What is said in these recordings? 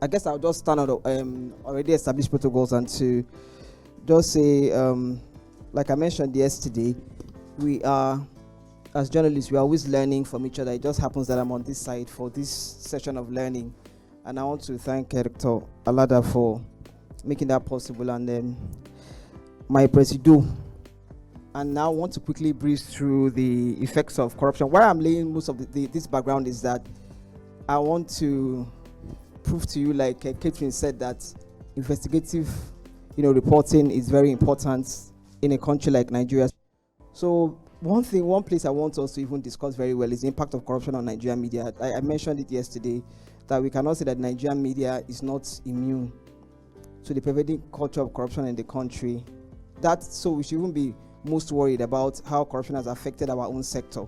I guess I'll just stand on already established protocols and to just say, like I mentioned yesterday, we are, as journalists, we are always learning from each other. It just happens that I'm on this side for this session of learning. And I want to thank Dr. Alada for making that possible, and then my presido. And now I want to quickly breeze through the effects of corruption. Why I'm laying most of this background is that I want to prove to you, like Catherine said, that investigative, reporting is very important in a country like Nigeria. So one place I want us to even discuss very well is the impact of corruption on Nigerian media. I mentioned it yesterday that we cannot say that Nigerian media is not immune to the prevailing culture of corruption in the country. So we should even be most worried about how corruption has affected our own sector.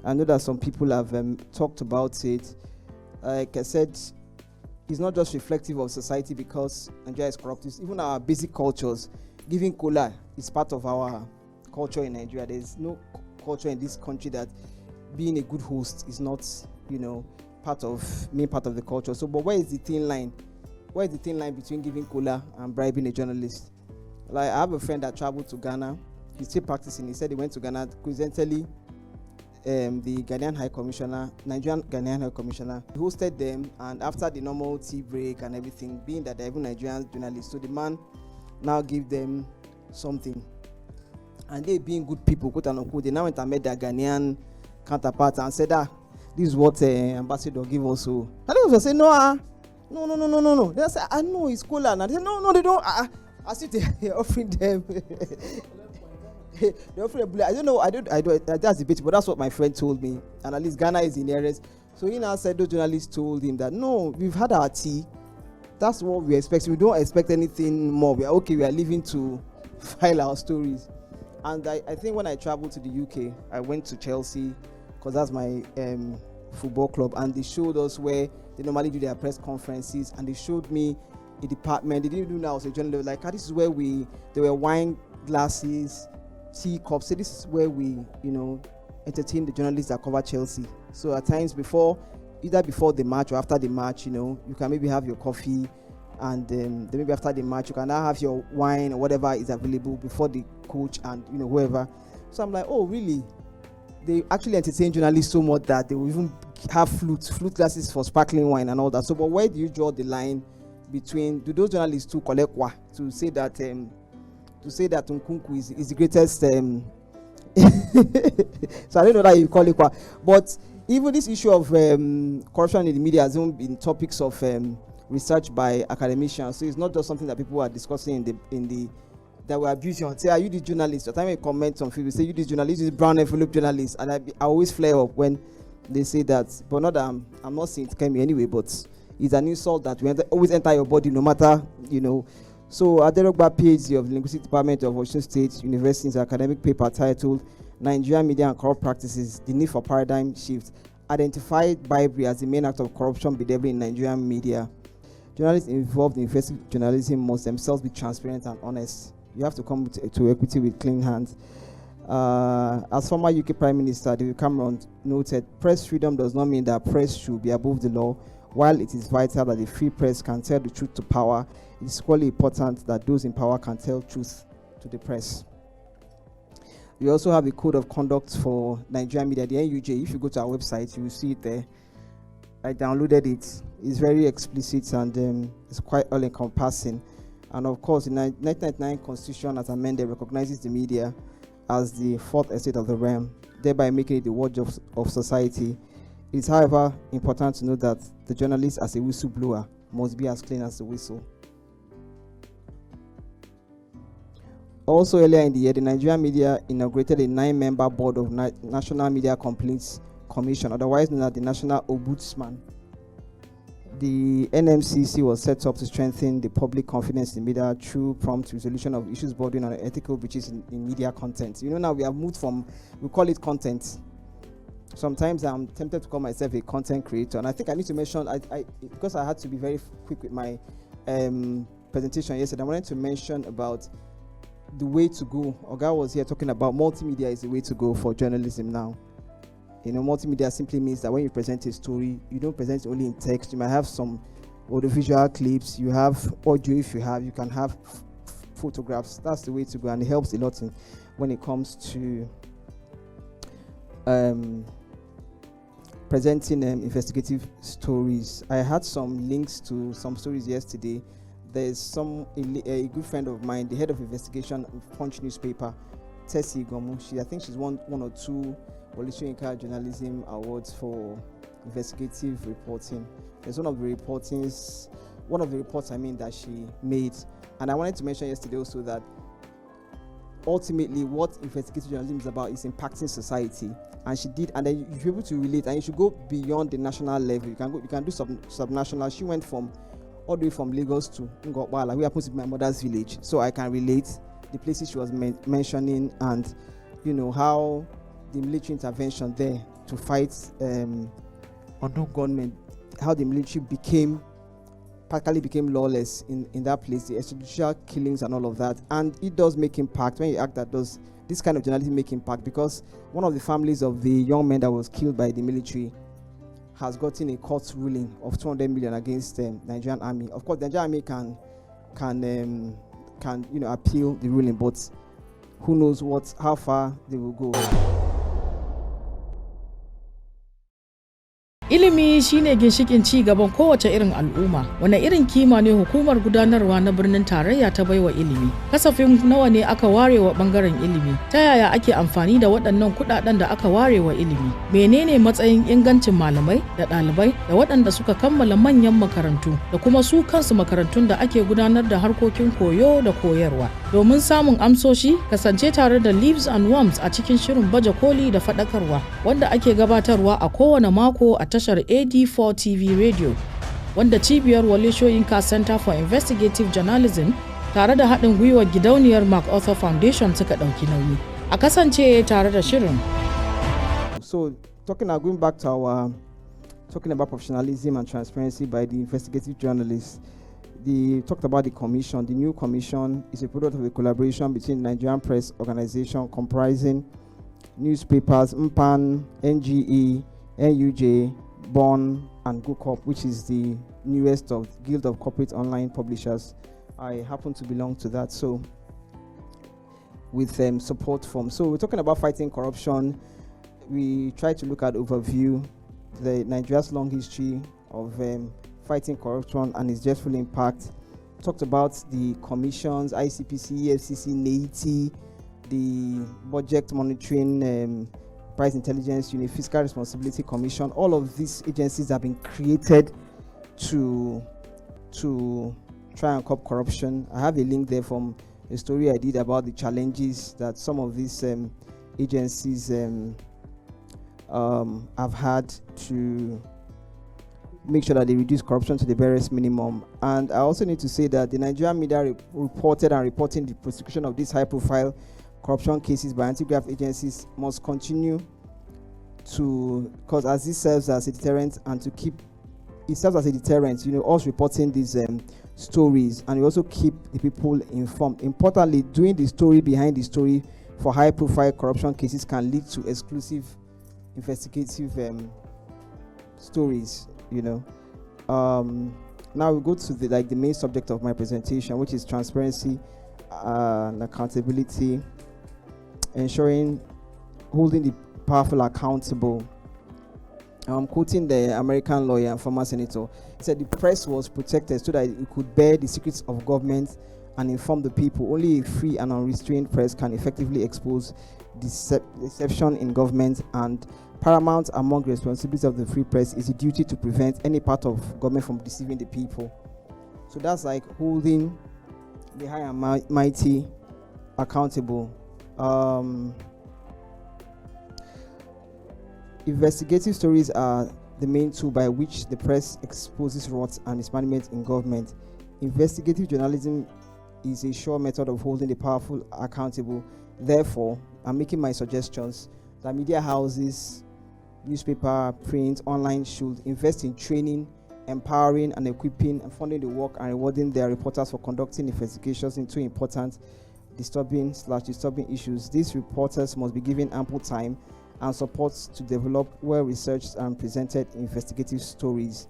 I know that some people have talked about it. Like I said, it's not just reflective of society because Nigeria is corrupt. It's even our basic cultures. Giving kola is part of our culture in Nigeria. There's no culture in this country that being a good host is not, part of the culture. So, but where is the thin line? Where is the thin line between giving kola and bribing a journalist? Like, I have a friend that traveled to Ghana. He's still practicing. He said he went to Ghana. Coincidentally, the Ghanaian High Commissioner, Nigerian Ghanaian High Commissioner, hosted them, and after the normal tea break and everything, being that they're even Nigerian journalists, so the man now gave them something. And they, being good people, quote unquote, they now went and met their Ghanaian counterparts and said, this is what ambassador give us. So, and they was say, no. They said, I know it's cola. And they said, no, they don't. As if they're offering them. They're offering a bullet. I don't know. That's debate, but that's what my friend told me. And at least Ghana is in areas. So he now said those journalists told him that, no, we've had our tea. That's what we expect. We don't expect anything more. We are okay. We are leaving to file our stories. And I think when I traveled to the UK, I went to Chelsea because that's my football club, and they showed us where they normally do their press conferences, and they showed me a department. They didn't do now as a journalist. Like, this is where there were wine glasses, tea cups. So this is where we, entertain the journalists that cover Chelsea. So at times either before the match or after the match, you can maybe have your coffee, and then maybe after the match you can now have your wine or whatever is available before the coach and whoever. So I'm like, oh really? They actually entertain journalists so much that they will even have flute glasses for sparkling wine and all that. So, but where do you draw the line between, do those journalists to collect kwa to say that Nkunku is the greatest? So I don't know that you call it kwa, but even this issue of corruption in the media has even been topics of research by academicians. So it's not just something that people are discussing in the that were abusing. Say, are you the journalist? The time I comment on people say, you the journalist, this brown envelope journalist, and I always flare up when they say that. But not that I'm not saying it can be anyway, but it's an insult that we always enter your body, no matter So Aderogba, PhD of the Linguistic Department of Washington State University's academic paper titled "Nigerian Media and Corrupt Practices: The Need for Paradigm Shift" identified bribery as the main act of corruption behavior in Nigerian media. Journalists involved in investigative journalism must themselves be transparent and honest. You have to come to equity with clean hands. As former UK Prime Minister David Cameron noted, press freedom does not mean that press should be above the law. While it is vital that the free press can tell the truth to power, it is equally important that those in power can tell truth to the press. We also have a code of conduct for Nigerian media, the NUJ. If you go to our website, you will see it there. I downloaded it. It's very explicit and it's quite all-encompassing. And of course, the 1999 Constitution, as amended, recognizes the media as the fourth estate of the realm, thereby making it the watch of society. It is, however, important to note that the journalist, as a whistleblower, must be as clean as the whistle. Also, earlier in the year, the Nigerian media inaugurated a 9-member board of National Media Complaints Commission, otherwise known as the National Ombudsman. The NMCC was set up to strengthen the public confidence in media through prompt resolution of issues bordering on ethical breaches in media content. Now we have moved from, we call it content. Sometimes I'm tempted to call myself a content creator, and I think I need to mention, because I had to be very quick with my presentation yesterday, I wanted to mention about the way to go. Oga was here talking about multimedia is the way to go for journalism now. Multimedia simply means that when you present a story, you don't present it only in text. You might have some audiovisual clips, you have audio if you have, you can have photographs. That's the way to go, and it helps a lot when it comes to presenting investigative stories. I had some links to some stories yesterday. There's a good friend of mine, the head of investigation of Punch newspaper, Tessie Gomu. I think she's won 1 or 2 Walishoyinka Journalism Awards for investigative reporting. There's one of the reports that she made, and I wanted to mention yesterday also that ultimately what investigative journalism is about is impacting society, and she did, and then you should be able to relate, and you should go beyond the national level. You can do subnational. She went all the way from Lagos to Ngokbala, who happens to be my mother's village, so I can relate the places she was mentioning, and how the military intervention there to fight unknown gunmen, how the military practically became lawless in that place, the extrajudicial killings and all of that. And it does make impact when you act that does this kind of journalism make impact, because one of the families of the young man that was killed by the military has gotten a court ruling of 200 million against the Nigerian army. Of course, the Nigerian army can appeal the ruling, but who knows how far they will go. Ilimi shine ginshikin ci gaban kowace irin al'umma. Wane irin kima ne hukumar gudanarwa na birnin tarayya ta baiwa ilimi? Kasafin nawa ne aka ware wa bangaren ilimi? Ta yaya ake amfani da waɗannan kuɗaɗen da aka ware wa ilimi? Menene matsayin ingancin malamai da ɗalibai da waɗanda suka kammala manyan makarantu da kuma su kansu makarantun da ake gudanar da harkokin koyo da koyarwa? Domin samun amsoshi, kasance tare da Leaves and Worms a cikin shirin baje koli da faɗakarwa wanda ake gabatarwa a kowane mako a tashar AD4 TV Radio, wanda cibiyar Wole Soyinka Center for Investigative Journalism tare da haɗin gwiwar gidauniyar MacArthur Foundation suka ɗauki nauyi. A kasance tare da shirin. So, going back to our talking about professionalism and transparency by the investigative journalists, they talked about the commission. The new commission is a product of a collaboration between Nigerian Press Organization comprising newspapers, MPAN, NGE, NUJ, Born, and GoCorp, which is the newest of Guild of Corporate Online Publishers. I happen to belong to that, so with support from. So we're talking about fighting corruption. We try to look at overview Nigeria's long history of fighting corruption and its dreadful impact. Talked about the commissions, ICPC, EFCC, NAITI, the Budget Monitoring, Price Intelligence Unit, Fiscal Responsibility Commission. All of these agencies have been created to try and curb corruption. I have a link there from a story I did about the challenges that some of these agencies have had to make sure that they reduce corruption to the barest minimum. And I also need to say that the Nigerian media reported and reporting the prosecution of these high-profile corruption cases by anti-graft agencies must continue because as this serves as a deterrent and us reporting these stories, and we also keep the people informed. Importantly, doing the story behind the story for high-profile corruption cases can lead to exclusive investigative stories. Now we go to the main subject of my presentation, which is transparency and accountability, holding the powerful accountable. I'm quoting the American lawyer and former senator. He said the press was protected so that it could bear the secrets of government and inform the people. Only a free and unrestrained press can effectively expose deception in government, and paramount among the responsibilities of the free press is the duty to prevent any part of government from deceiving the people. So that's like holding the high and mighty accountable. Investigative stories are the main tool by which the press exposes rot and mismanagement in government. Investigative journalism is a sure method of holding the powerful accountable. Therefore, I'm making my suggestions that media houses, newspaper, print, online should invest in training, empowering and equipping and funding the work and rewarding their reporters for conducting investigations into important disturbing issues. These reporters must be given ample time and support to develop well-researched and presented investigative stories.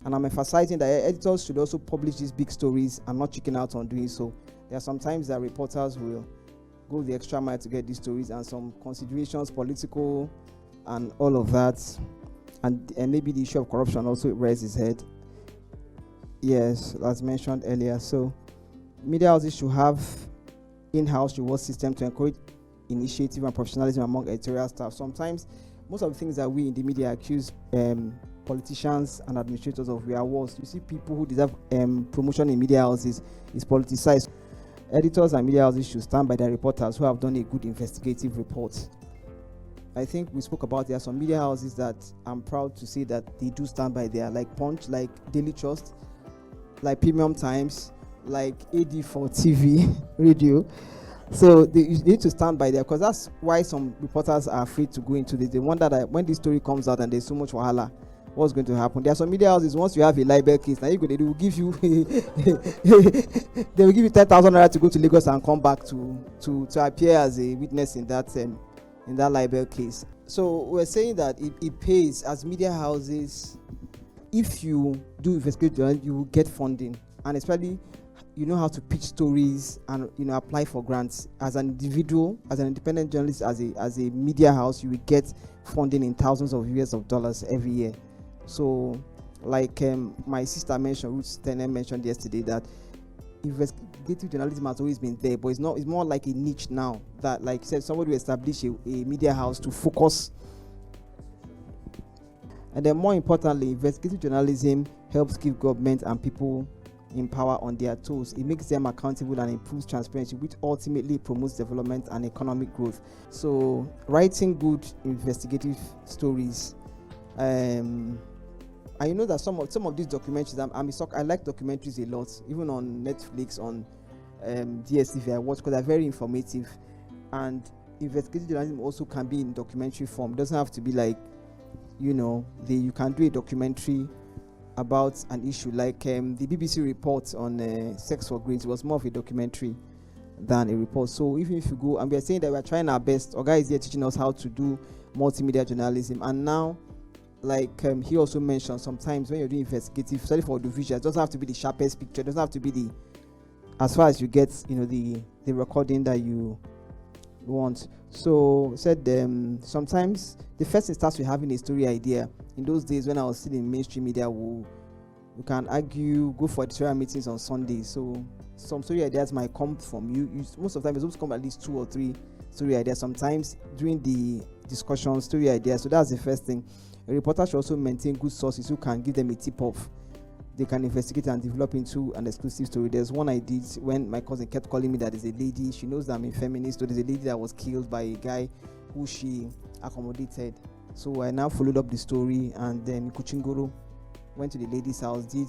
And I'm emphasizing that editors should also publish these big stories and not chicken out on doing so. There are some times that reporters will go the extra mile to get these stories, and some considerations, political and all of that, and maybe the issue of corruption also raises its head. Yes, as mentioned earlier. So media houses should have in-house reward system to encourage initiative and professionalism among editorial staff. Sometimes most of the things that we in the media accuse politicians and administrators of rewards, you see people who deserve promotion in media houses is politicized. Editors and media houses should stand by their reporters who have done a good investigative report. I think we spoke about there are some media houses that I'm proud to say that they do stand by there, like Punch, like Daily Trust, like Premium Times, like AD4 TV, radio. So they need to stand by there, because that's why some reporters are afraid to go into this. They wonder that when this story comes out and there's so much wahala, what's going to happen? There are some media houses, once you have a libel case, now they will give you they will give you 10,000 naira to go to Lagos and come back to appear as a witness in that libel case. So we're saying that it pays as media houses. If you do investigative journalism, you will get funding, and especially you know how to pitch stories and apply for grants. As an individual, as an independent journalist, as a media house, you will get funding in thousands of US dollars every year. So like my sister mentioned, Ruth Stener mentioned yesterday, that investigative journalism has always been there, but it's more like a niche now, that, like you said, somebody will establish a media house to focus. And then more importantly, investigative journalism helps give government and people in power on their toes. It makes them accountable and improves transparency, which ultimately promotes development and economic growth. So writing good investigative stories, and you know that some of these documentaries, I like documentaries a lot, even on Netflix, on DSTV I watch, because they're very informative. And investigative journalism also can be in documentary form. It doesn't have to be like, you can do a documentary about an issue, like the BBC report on sex for grades. It was more of a documentary than a report. So even if you go, and we are saying that we are trying our best, our guy is here teaching us how to do multimedia journalism. And now, like he also mentioned, sometimes when you're doing investigative study for audiovisual, it doesn't have to be the sharpest picture, it doesn't have to be as far as you get the recording that you want. So said sometimes the first thing starts with having a story idea. In those days when I was still in mainstream media, we can argue, go for editorial meetings on Sundays. So some story ideas might come from you. Most of the time, it's supposed to come at least 2 or 3 story ideas. Sometimes during the discussion, story ideas. So that's the first thing. A reporter should also maintain good sources who can give them a tip-off. They can investigate and develop into an exclusive story. There's one I did when my cousin kept calling me that there's a lady, she knows that I'm a feminist, so there's a lady that was killed by a guy who she accommodated. So I now followed up the story, and then Kuchingoro went to the lady's house, did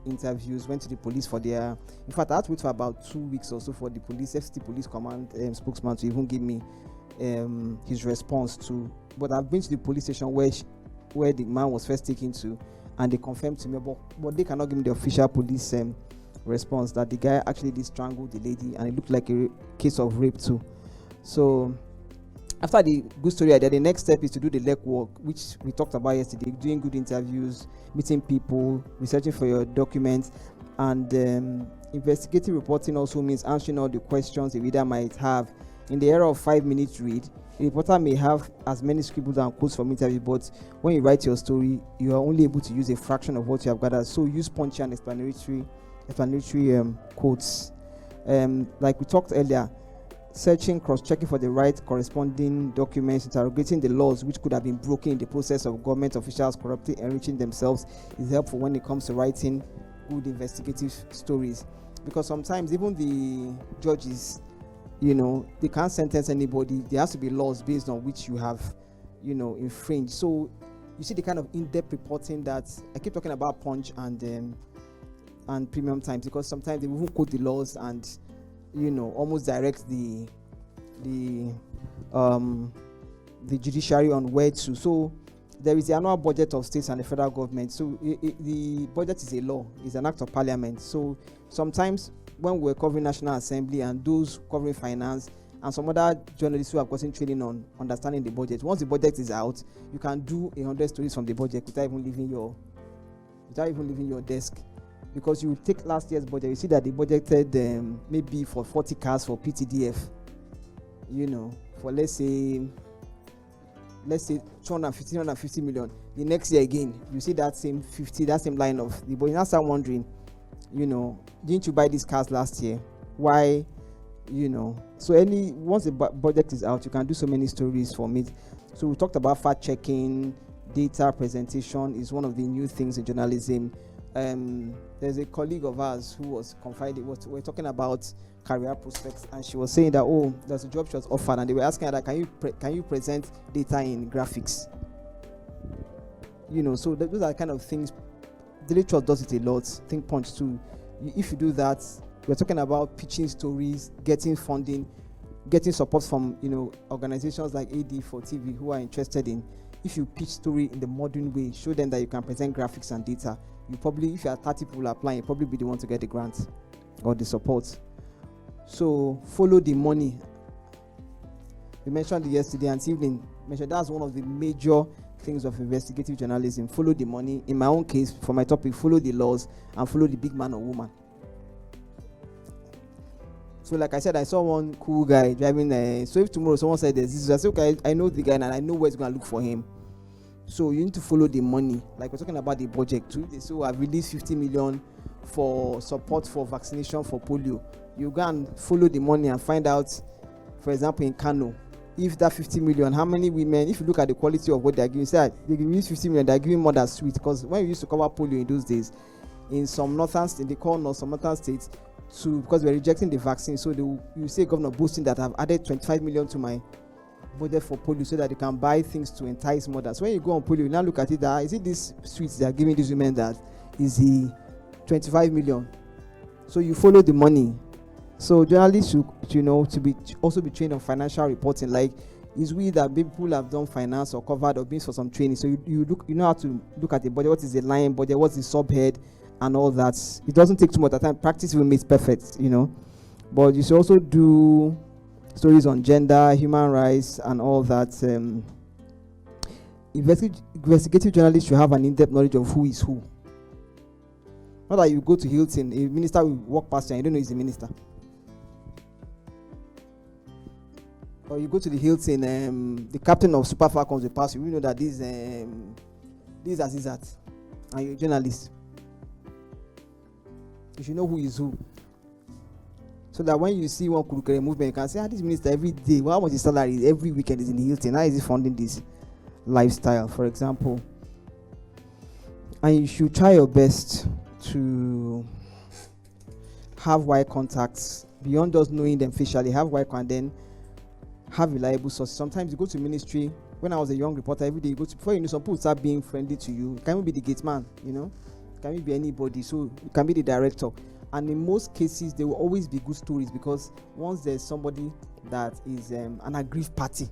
interviews, went to the police for their... In fact, I had to wait for about 2 weeks or so for the police, FCT Police Command spokesman to even give me his response to... But I've been to the police station where the man was first taken to, and they confirmed to me, but they cannot give me the official police response that the guy actually did strangle the lady, and it looked like a case of rape too. So after the good story idea, the next step is to do the legwork, which we talked about yesterday, doing good interviews, meeting people, researching for your documents. And investigative reporting also means answering all the questions the reader might have. In the era of 5-minute read, a reporter may have as many scribbles and quotes from interviews, but when you write your story, you are only able to use a fraction of what you have gathered. So use punchy and explanatory quotes. Like we talked earlier, searching, cross-checking for the right corresponding documents, interrogating the laws which could have been broken in the process of government officials corruptly enriching themselves is helpful when it comes to writing good investigative stories. Because sometimes even the judges, they can't sentence anybody. There has to be laws based on which you have, infringed. So you see the kind of in-depth reporting that I keep talking about Punch and Premium Times, because sometimes they will quote the laws and almost direct the judiciary on where to. So there is the annual budget of states and the federal government. So the budget is a law, is an act of parliament. So sometimes when we're covering National Assembly and those covering finance and some other journalists who have gotten training on understanding the budget, once the budget is out, you can do 100 stories from the budget without even leaving your without even leaving your desk. Because you take last year's budget, you see that they budgeted maybe for 40 cars for PTDF, for let's say 250 million. The next year again, you see that same 50, that same line of the, but you now start wondering, didn't you buy these cars last year? Why? So once the budget is out, you can do so many stories from it. So we talked about fact checking, data presentation is one of the new things in journalism. There's a colleague of ours who was confiding, we're talking about career prospects, and she was saying that there's a job she was offered, and they were asking her that can you present data in graphics? So those are kind of things. Daily Trust does it a lot. Think Punch too. If you do that, we're talking about pitching stories, getting funding, getting support from organizations like AD for TV who are interested in. If you pitch story in the modern way, show them that you can present graphics and data. You probably, if you are 30 people applying, you probably be the one to get the grant or the support. So follow the money. We mentioned it yesterday and evening. That's one of the major things of investigative journalism. Follow the money. In my own case, for my topic, follow the laws and follow the big man or woman. So like I said, I saw one cool guy driving. So if tomorrow someone said this, I say, okay, I know the guy and I know where it's going to look for him. So you need to follow the money. Like we're talking about the budget too. So I've released 50 million for support for vaccination for polio. You go and follow the money and find out, for example, in Kano, if that 50 million, how many women, if you look at the quality of what they're giving, say they give you 50 million, they're giving more than sweet. Because when we used to cover polio in those days, in some northern states, they call north, some northern states, because we're rejecting the vaccine. So you say Governor boasting that I've added 25 million to my budget for polio so that they can buy things to entice mothers. So when you go on polio, you now look at it, is it this sweets they are giving these women that is the 25 million? So you follow the money. So journalists should, also be trained on financial reporting. Like, it's we that people have done finance or covered or been for some training. So you know how to look at the budget. What is the line budget? What's the subhead? And all that. It doesn't take too much time. Practice will make perfect, But you should also do stories on gender, human rights, and all that. Investigative journalists should have an in-depth knowledge of who is who. Not that you go to Hilton, a minister will walk past you and you don't know he's a minister. Or you go to the Hilton, the captain of Super Falcons will pass you. You know that this is Azizat, and you're a journalist. You should know who is who. So that when you see one Kurukere movement, you can say, this minister every day, how much his salary every weekend is in the Hilton? How is he funding this lifestyle, for example? And you should try your best to have wide contacts beyond just knowing them facially. Have wide and then have reliable sources. Sometimes you go to ministry. When I was a young reporter, every day you go to, before you know, some people start being friendly to you. Can you be the gate man, Can you be anybody? So you can be the director. And in most cases, there will always be good stories, because once there's somebody that is an aggrieved party,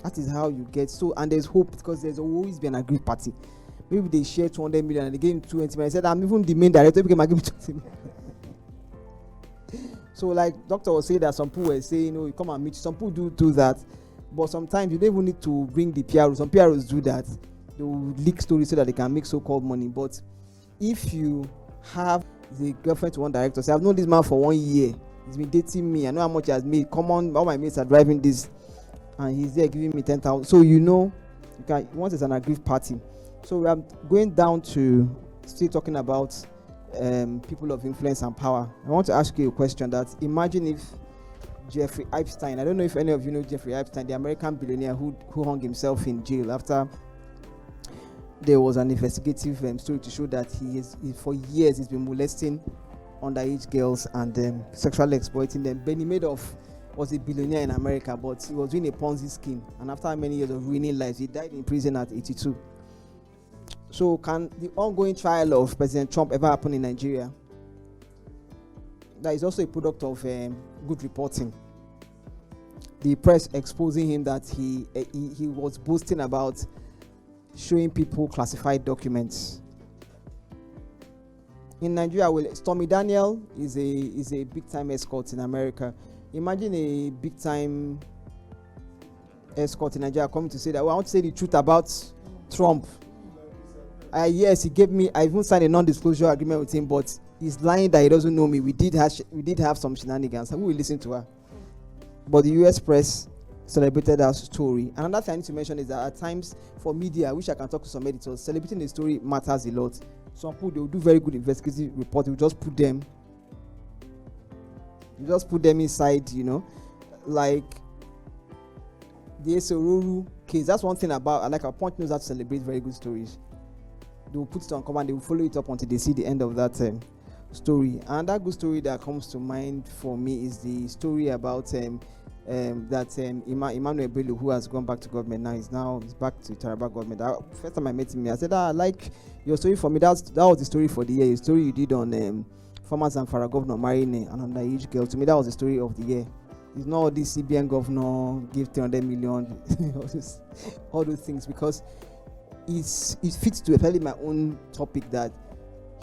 that is how you get. So, and there's hope, because there's always be an aggrieved party. Maybe they share 200 million and they gave him 20 million. I said, I'm even the main director, because I give him 20 million. So like doctor was saying that some people were saying, you come and meet. Some people do that. But sometimes you don't even need to bring the PROs. Some PROs do that. They will leak stories so that they can make so-called money. But if you have the girlfriend to one director, say, I've known this man for 1 year. He's been dating me. I know how much he has made. Come on, all my mates are driving this. And he's there giving me 10,000. So you can, once it's an aggrieved party. So we are going down to still talking about people of influence and power. I want to ask you a question that, imagine if Jeffrey Epstein, I don't know if any of you know Jeffrey Epstein, the American billionaire who hung himself in jail after there was an investigative story to show that he for years he's been molesting underage girls and sexually exploiting them. Benny Madoff was a billionaire in America, but he was doing a Ponzi scheme, and after many years of ruining lives, he died in prison at 82. So can the ongoing trial of President Trump ever happen in Nigeria? That is also a product of good reporting. The press exposing him that he was boasting about showing people classified documents. In Nigeria, Stormy Daniel is a big time escort in America. Imagine a big time escort in Nigeria coming to say that, I want to say the truth about Trump. Yes, he gave me. I even signed a non-disclosure agreement with him, but he's lying that he doesn't know me. We did have some shenanigans, and we will listen to her. But the U.S. press celebrated our story. Another thing I need to mention is that at times for media, which I can talk to some editors, celebrating the story matters a lot. Some people, they will do very good investigative report. They will just put them inside, like the Esoruru case. That's one thing about, I like our Punch knows how to celebrate very good stories. They will put it on cover and they will follow it up until they see the end of that story. And that good story that comes to mind for me is the story about Emmanuel Bello, who has gone back to government now. He's back to Taraba government. First time I met him, I said, I like your story for me. That was the story for the year. The story you did on former Zamfara governor marrying an underage girl. To me, that was the story of the year. It's not all this CBN governor give 300 million, all those things, because it fits to especially my own topic that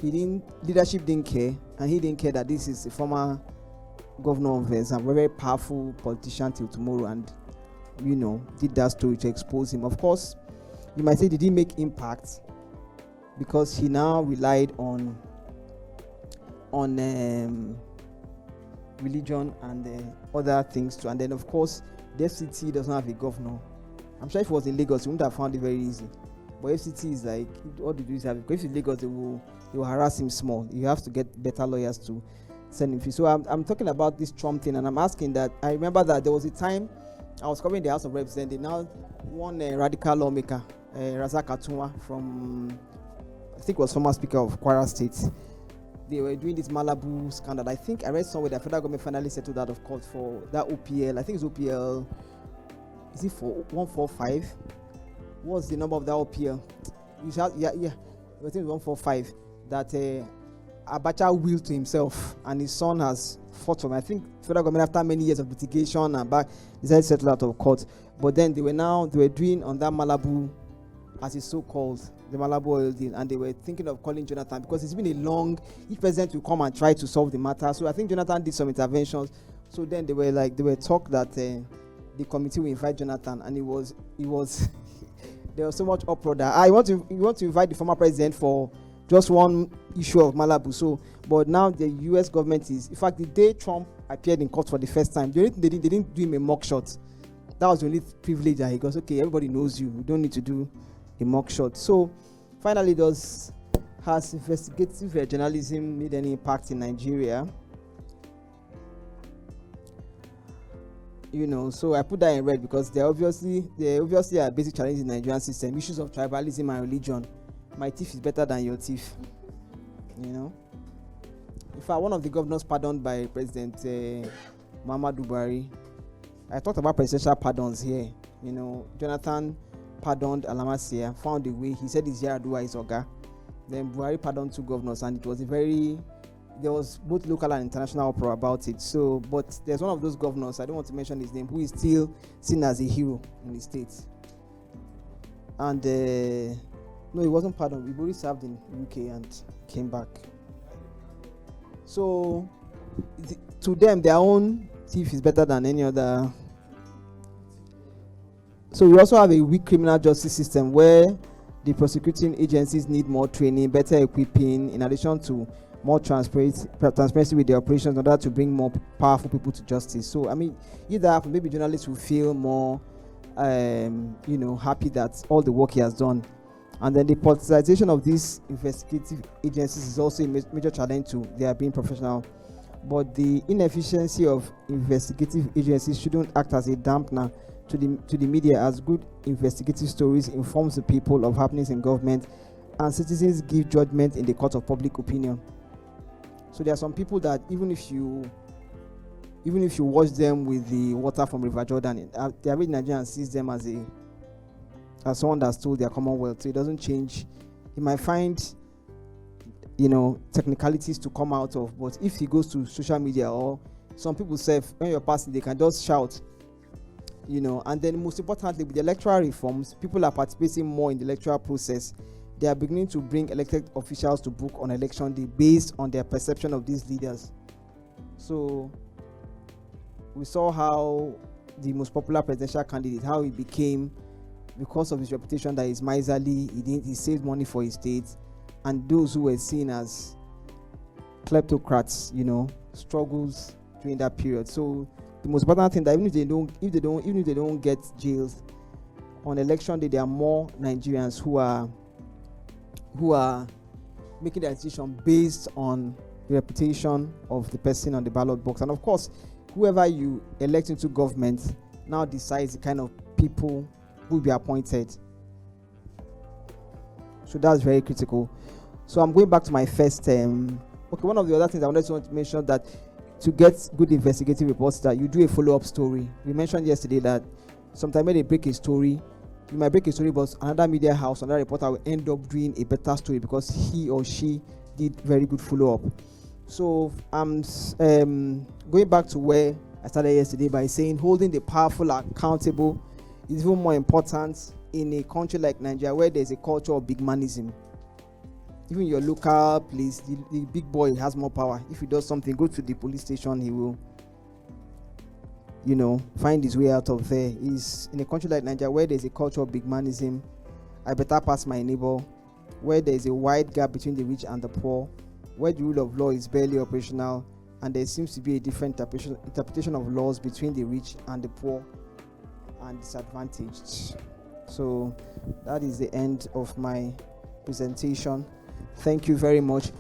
leadership didn't care, and he didn't care that this is a former governor of a very powerful politician till tomorrow, and did that story to expose him. Of course, you might say, did he make impact? Because he now relied on religion and other things too. And then of course, the FCT does not have a governor. I'm sure if it was in Lagos, you wouldn't have found it very easy. But FCT is like, all they do is have, because if it's Lagos, they will harass him small. You have to get better lawyers to send him free. So I'm talking about this Trump thing, and I'm asking that. I remember that there was a time I was covering the House of Reps, and they now one radical lawmaker, Razak Atunwa, from, I think was former Speaker of Kwara State. They were doing this Malabu scandal. I think I read somewhere that federal government finally settled out of court for that OPL. I think it's OPL. Is it for 145? What's the number of that OPL? Yeah. I think it's 145. That Abacha willed to himself, and his son has fought for him. I think federal government, after many years of litigation and back, decided to settle out of court. But then they were doing on that Malabu, as it's so called, the Malabu oil deal, and they were thinking of calling Jonathan, because it's been a long, each president will come and try to solve the matter. So I think Jonathan did some interventions. So then they were talk that the committee will invite Jonathan, and it was there was so much uproar that you want to invite the former president for just one issue of Malabu. So, but now the U.S. government is, in fact, the day Trump appeared in court for the first time, they didn't do him a mock shot. That was the only privilege that he goes, okay, everybody knows you. You don't need to do a mock shot. So finally, has investigative journalism made any impact in Nigeria? So I put that in red because there obviously are basic challenges in the Nigerian system. Issues of tribalism and religion. My teeth is better than your teeth. In fact, one of the governors pardoned by President Muhammadu Buhari. I talked about presidential pardons here. Jonathan pardoned Alamasia, found a way. He said his Yaradua is Oga. Then Buhari pardoned 2 governors, and it was there was both local and international uproar about it. So, but there's one of those governors, I don't want to mention his name, who is still seen as a hero in the States. And no, he wasn't pardoned. He already served in UK and came back. So, to them, their own thief is better than any other. So we also have a weak criminal justice system where the prosecuting agencies need more training, better equipping, in addition to more transparency with the operations in order to bring more powerful people to justice. So, I mean, either maybe journalists will feel more, happy that all the work he has done. And then the politicization of these investigative agencies is also a major challenge to their being professional. But the inefficiency of investigative agencies shouldn't act as a dampener to the media, as good investigative stories informs the people of happenings in government, and citizens give judgment in the court of public opinion. So there are some people that even if you watch them with the water from River Jordan, the average Nigerian sees them as someone that stole their commonwealth. So it doesn't change. He might find technicalities to come out of, but if he goes to social media, or some people say when you're passing, they can just shout, and then most importantly, with the electoral reforms, people are participating more in the electoral process. They are beginning to bring elected officials to book on election day based on their perception of these leaders. So we saw how the most popular presidential candidate, how he became because of his reputation that he's miserly, he saved money for his state, and those who were seen as kleptocrats, struggles during that period. So the most important thing that even if they don't get jailed on election day, there are more Nigerians who are making their decision based on the reputation of the person on the ballot box. And of course, whoever you elect into government now decides the kind of people who will be appointed. So that's very critical. So I'm going back to my first term. One of the other things I wanted to mention, that to get good investigative reports, that you do a follow-up story. We mentioned yesterday that sometimes when they break a story, you might break a story, but another media house, another reporter will end up doing a better story because he or she did very good follow-up. So I'm going back to where I started yesterday by saying holding the powerful accountable is even more important in a country like Nigeria, where there's a culture of big manism. Even your local place, the big boy has more power. If he does something, go to the police station, he will, find his way out of there. Is in a country like Nigeria, where there's a culture of big manism, I better pass my neighbor, where there's a wide gap between the rich and the poor, where the rule of law is barely operational, and there seems to be a different interpretation of laws between the rich and the poor and disadvantaged. So that is the end of my presentation. Thank you very much.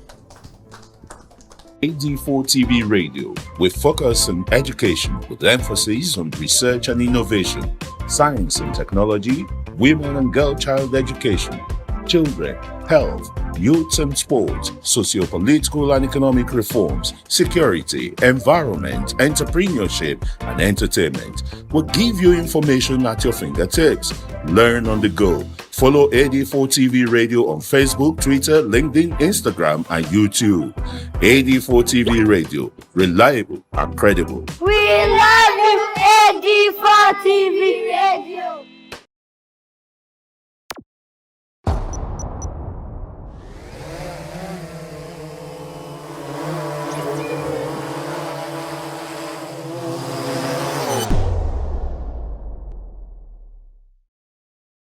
AD4 TV Radio, we focus on education with emphasis on research and innovation, science and technology, women and girl child education, children, health, youth and sports, socio-political and economic reforms, security, environment, entrepreneurship, and entertainment. We'll give you information at your fingertips. Learn on the go. Follow AD4 TV Radio on Facebook, Twitter, LinkedIn, Instagram, and YouTube. AD4 TV Radio, reliable and credible. We love you, AD4 TV Radio.